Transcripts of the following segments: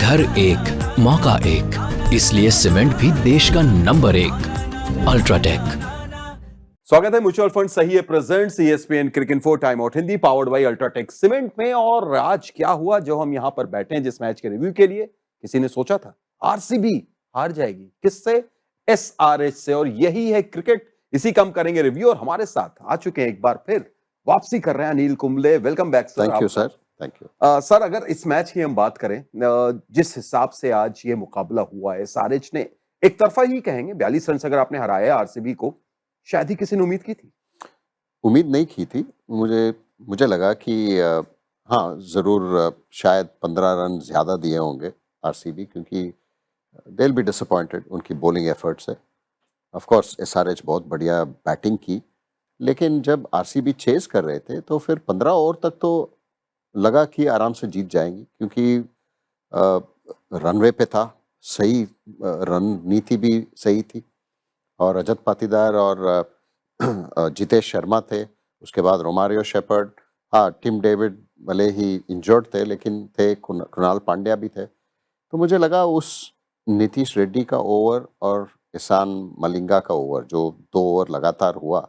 घर एक मौका एक, इसलिए सीमेंट भी देश का नंबर 1 अल्ट्राटेक। स्वागत है म्यूचुअल फंड सही है presents ESPN Cricinfo time out Hindi powered by UltraTech cement में। और आज क्या हुआ जो हम यहां पर बैठे हैं जिस मैच के रिव्यू के लिए, किसी ने सोचा था आरसीबी हार जाएगी? किससे? एसआरएच से। और यही है क्रिकेट, इसी का हम करेंगे रिव्यू। और हमारे साथ आ चुके हैं एक बार फिर, वापसी कर रहे हैं Anil Kumble. Welcome back sir. Thank you sir, thank you sir, अगर इस मैच की हम बात करें, जिस हिसाब से आज ये मुकाबला हुआ है, एसआरएच ने एक तरफा ही कहेंगे 42 रन से अगर आपने हराया आरसीबी को, शायद ही किसी ने उम्मीद की थी। उम्मीद नहीं की थी। मुझे लगा कि हाँ ज़रूर शायद 15 रन ज़्यादा दिए होंगे आरसीबी, क्योंकि दे विल बी डिसअपॉइंटेड उनकी बॉलिंग एफर्ट से। ऑफ कोर्स एसआरएच बहुत बढ़िया बैटिंग की, लेकिन जब आरसीबी चेस कर रहे थे तो फिर 15 ओवर तक तो लगा कि आराम से जीत जाएंगी, क्योंकि रनवे पे था, सही रणनीति भी सही थी। और रजत पाटीदार और जितेश शर्मा थे, उसके बाद रोमारियो शेपर्ड, हाँ टिम डेविड भले ही इंजर्ड थे लेकिन थे, कृणाल पांड्या भी थे। तो मुझे लगा उस नीतीश रेड्डी का ओवर और ईशान मलिंगा का ओवर, जो 2 ओवर लगातार हुआ,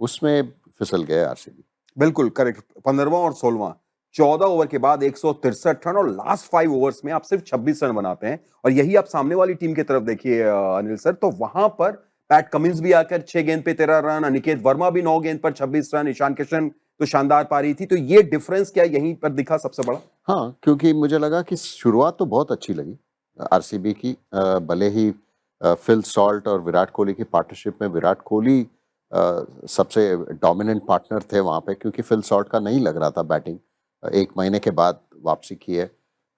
उसमें फिसल गए आरसीबी। बिल्कुल करेक्ट। 15वां और 16वां 14 ओवर के बाद 163 रन, और लास्ट 5 ओवर्स में आप सिर्फ 26 रन बनाते हैं। और यही आप सामने वाली टीम की तरफ देखिए अनिल सर, तो वहां पर पैट कमिंस भी आकर 6 गेंद पे 13 रन, अनिकेत वर्मा भी 9 गेंद पर 26 रन, ईशान किशन तो शानदार पारी थी। तो ये डिफरेंस क्या यहीं पर दिखा सबसे बड़ा? हाँ, क्योंकि मुझे लगा कि शुरुआत तो बहुत अच्छी लगी आरसीबी की। भले ही फिल सॉल्ट और विराट कोहली की पार्टनरशिप में विराट कोहली सबसे डोमिनेंट पार्टनर थे वहाँ पे, क्योंकि फिल सॉल्ट का नहीं लग रहा था बैटिंग। 1 महीने के बाद वापसी की है,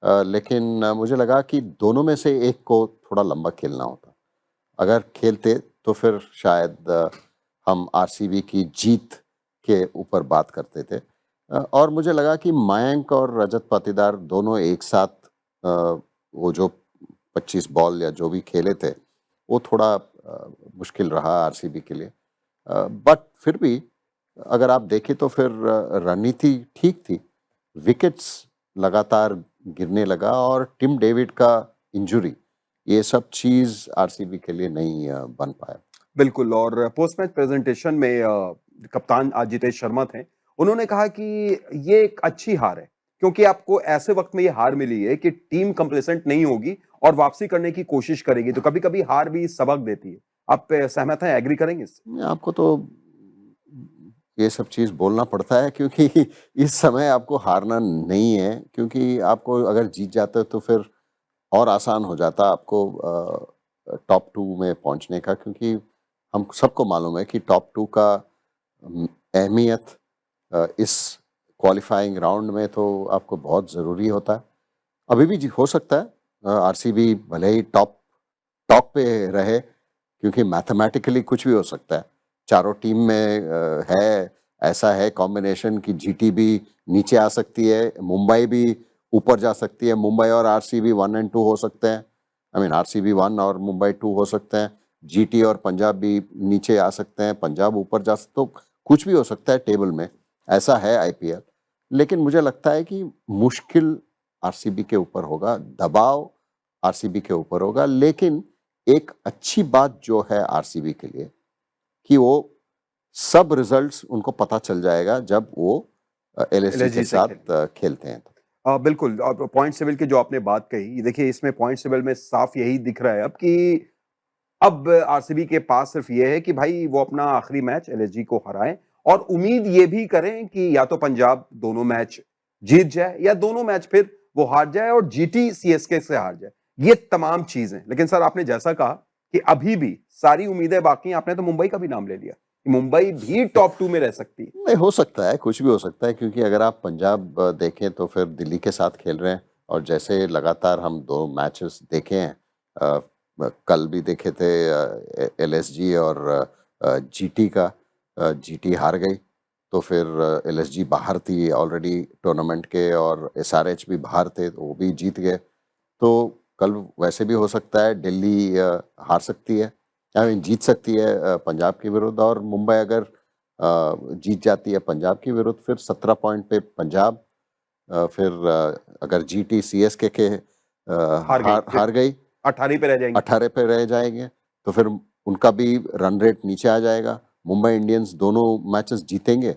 लेकिन मुझे लगा कि दोनों में से एक को थोड़ा लंबा खेलना होता। अगर खेलते तो फिर शायद हम आरसीबी की जीत के ऊपर बात करते थे। और मुझे लगा कि मयंक और रजत पाटीदार दोनों एक साथ वो जो 25 बॉल या जो भी खेले थे, वो थोड़ा मुश्किल रहा आरसीबी के लिए। बट फिर भी अगर आप देखें तो फिर रणनीति ठीक थी। विकेट्स लगातार गिरने लगा और टिम डेविड का इंजरी, ये सब चीज़ आरसीबी के लिए नहीं बन पाया। बिल्कुल। और पोस्ट मैच प्रेजेंटेशन में कप्तान आज जितेश शर्मा थे, उन्होंने कहा कि ये एक अच्छी हार है, क्योंकि आपको ऐसे वक्त में ये हार मिली है कि टीम कंप्लेसेंट नहीं होगी और वापसी करने की कोशिश करेगी। तो कभी कभी हार भी सबक देती है। आप सहमत हैं, एग्री करेंगे इससे? आपको तो ये सब चीज़ बोलना पड़ता है, क्योंकि इस समय आपको हारना नहीं है, क्योंकि आपको अगर जीत जाते हो तो फिर और आसान हो जाता आपको टॉप 2 में पहुंचने का, क्योंकि हम सबको मालूम है कि टॉप 2 का अहमियत इस क्वालिफाइंग राउंड में तो आपको बहुत ज़रूरी होता है। अभी भी हो सकता है आरसीबी भले ही टॉप पे रहे, क्योंकि मैथमेटिकली कुछ भी हो सकता है। चारों टीम में है, ऐसा है कॉम्बिनेशन कि जीटी भी नीचे आ सकती है, मुंबई भी ऊपर जा सकती है। मुंबई और आरसीबी 1 और 2 हो सकते हैं, आई मीन आरसीबी 1 और मुंबई 2 हो सकते हैं। जीटी और पंजाब भी नीचे आ सकते हैं, पंजाब ऊपर जा सकते, तो कुछ भी हो सकता है टेबल में, ऐसा है आईपीएल। लेकिन मुझे लगता है कि मुश्किल आरसीबी के ऊपर होगा, दबाव आरसीबी के ऊपर होगा। लेकिन एक अच्छी बात जो है आरसीबी के लिए कि वो सब रिजल्ट्स उनको पता चल जाएगा जब वो एलएसजी के साथ खेलते हैं। बिल्कुल। पॉइंट टेबल की जो आपने बात कही, देखिए इसमें पॉइंट टेबल में साफ यही दिख रहा है अब कि अब आरसीबी के पास सिर्फ ये है कि भाई वो अपना आखिरी मैच एलएसजी को हराएं, और उम्मीद ये भी करें कि या तो पंजाब दोनों मैच जीत जाए या दोनों मैच फिर वो हार जाए और जीटी सीएसके से हार जाए। ये तमाम चीजें। लेकिन सर, आपने जैसा कहा कि अभी भी सारी उम्मीदें बाकी हैं, आपने तो मुंबई का भी नाम ले लिया कि मुंबई भी टॉप 2 में रह सकती है। नहीं, हो सकता है, कुछ भी हो सकता है, क्योंकि अगर आप पंजाब देखें तो फिर दिल्ली के साथ खेल रहे हैं, और जैसे लगातार हम 2 मैचेस देखे हैं, कल भी देखे थे एलएसजी और जीटी का, जीटी हार गई, तो फिर एलएसजी बाहर थी ऑलरेडी टूर्नामेंट के, और एसआरएच भी बाहर थे तो वो भी जीत गए। तो कल वैसे भी हो सकता है दिल्ली हार सकती है, आई मीन जीत सकती है पंजाब के विरुद्ध, और मुंबई अगर जीत जाती है पंजाब के विरुद्ध, फिर 17 पॉइंट पे पंजाब, फिर अगर जीटी सीएसके के हार गई, 18 पे रह जाएंगे। 18 पे रह जाएंगे, तो फिर उनका भी रन रेट नीचे आ जाएगा। मुंबई इंडियंस दोनों मैचेस जीतेंगे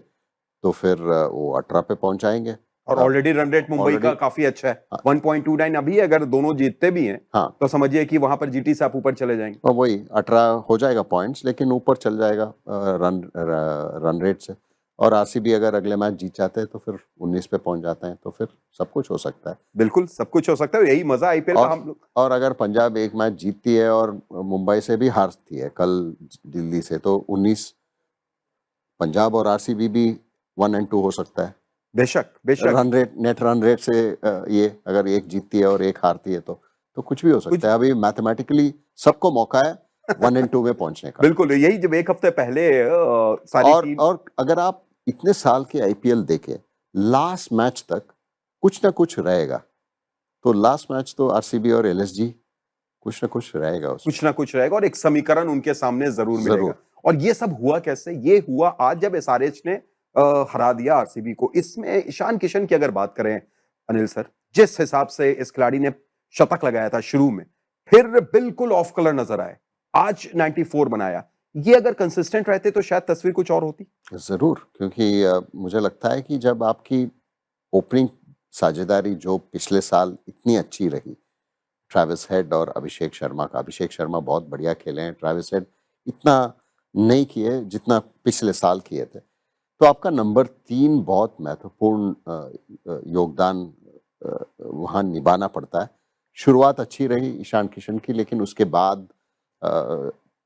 तो फिर वो 18 पे पहुंच जाएंगे। और ऑलरेडी रन रेट मुंबई का already- काफी अच्छा है, हाँ। 1.29 अभी। अगर दोनों जीतते भी हैं हाँ, तो समझिए कि वहां पर जीटी से आप ऊपर चले जाएंगे। और वही 18 हो जाएगा पॉइंट्स, लेकिन ऊपर चल जाएगा रन रेट से। और आरसीबी अगर अगले मैच जीत जाते हैं तो फिर 19 पे पहुंच जाते हैं, तो फिर सब कुछ हो सकता है। बिल्कुल सब कुछ हो सकता है, यही मजा आईपीएल का हम लोग। और अगर पंजाब एक मैच जीतती है और मुंबई से भी हारती है कल दिल्ली से, तो 19 पंजाब और आरसीबी भी 1 और 2 हो सकता है। बेशक बेशक। नेट रन रेट से ये अगर एक जीतती है और एक हारती है तो कुछ भी हो सकता है। अभी मैथमेटिकली सबको मौका है 1 और 2 में पहुंचने का। बिल्कुल, यही जब एक हफ्ते पहले सारी टीम और अगर आप इतने साल के आईपीएल देखे, लास्ट मैच तक कुछ ना कुछ रहेगा। तो लास्ट मैच तो आरसीबी और एलएसजी कुछ ना कुछ रहेगा उसमें। कुछ ना कुछ रहेगा और एक समीकरण उनके सामने जरूर मिलेगा। जरूर। और ये सब हुआ कैसे? ये हुआ आज जब एसआरएच ने हरा दिया आरसीबी को। इसमें ईशान किशन की अगर बात करें अनिल सर, जिस हिसाब से इस खिलाड़ी ने शतक लगाया था शुरू में, फिर बिल्कुल ऑफ कलर नजर आए, आज 94 बनाया। ये अगर कंसिस्टेंट रहते तो शायद तस्वीर कुछ और होती। जरूर, क्योंकि मुझे लगता है कि जब आपकी ओपनिंग साझेदारी जो पिछले साल इतनी अच्छी रही, ट्रेविस हेड और अभिषेक शर्मा का, अभिषेक शर्मा बहुत बढ़िया खेले हैं, ट्रेविस हेड इतना नहीं किए जितना पिछले साल किए थे, तो आपका नंबर 3 बहुत महत्वपूर्ण योगदान वहाँ निभाना पड़ता है। शुरुआत अच्छी रही ईशान किशन की, लेकिन उसके बाद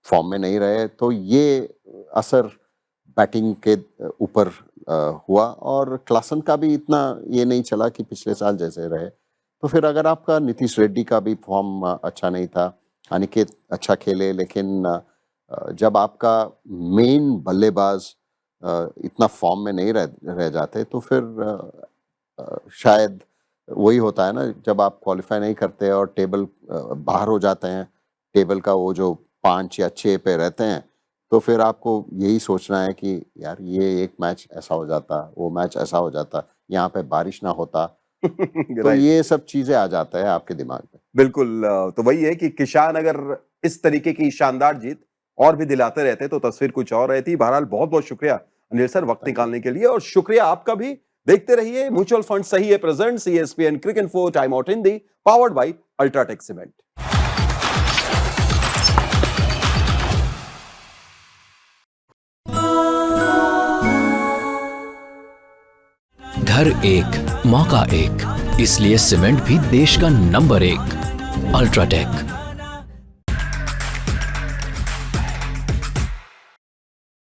फॉर्म में नहीं रहे, तो ये असर बैटिंग के ऊपर हुआ। और क्लासन का भी इतना ये नहीं चला कि पिछले साल जैसे रहे। तो फिर अगर आपका नीतीश रेड्डी का भी फॉर्म अच्छा नहीं था, अनिकेत अच्छा खेले, लेकिन जब आपका मेन बल्लेबाज इतना फॉर्म में नहीं रह जाते, तो फिर शायद वही होता है ना, जब आप क्वालिफाई नहीं करते और टेबल बाहर हो जाते हैं, टेबल का वो जो 5 या 6 पे रहते हैं, तो फिर आपको यही सोचना है कि यार ये एक मैच ऐसा हो जाता, वो मैच ऐसा हो जाता, यहाँ पे बारिश ना होता। तो ये सब चीजें आ जाता है आपके दिमाग में। बिल्कुल। तो वही है कि किशान अगर इस तरीके की शानदार जीत और भी दिलाते रहते तो तस्वीर कुछ और रहती। बहरहाल बहुत बहुत शुक्रिया अनिल सर वक्त निकालने के लिए, और शुक्रिया आपका भी। देखते रहिए म्यूचुअल फंड सही है presents ESPN cricket info time out Hindi, powered by UltraTech cement. घर एक, मौका एक, इसलिए सीमेंट भी देश का नंबर 1 अल्ट्राटेक।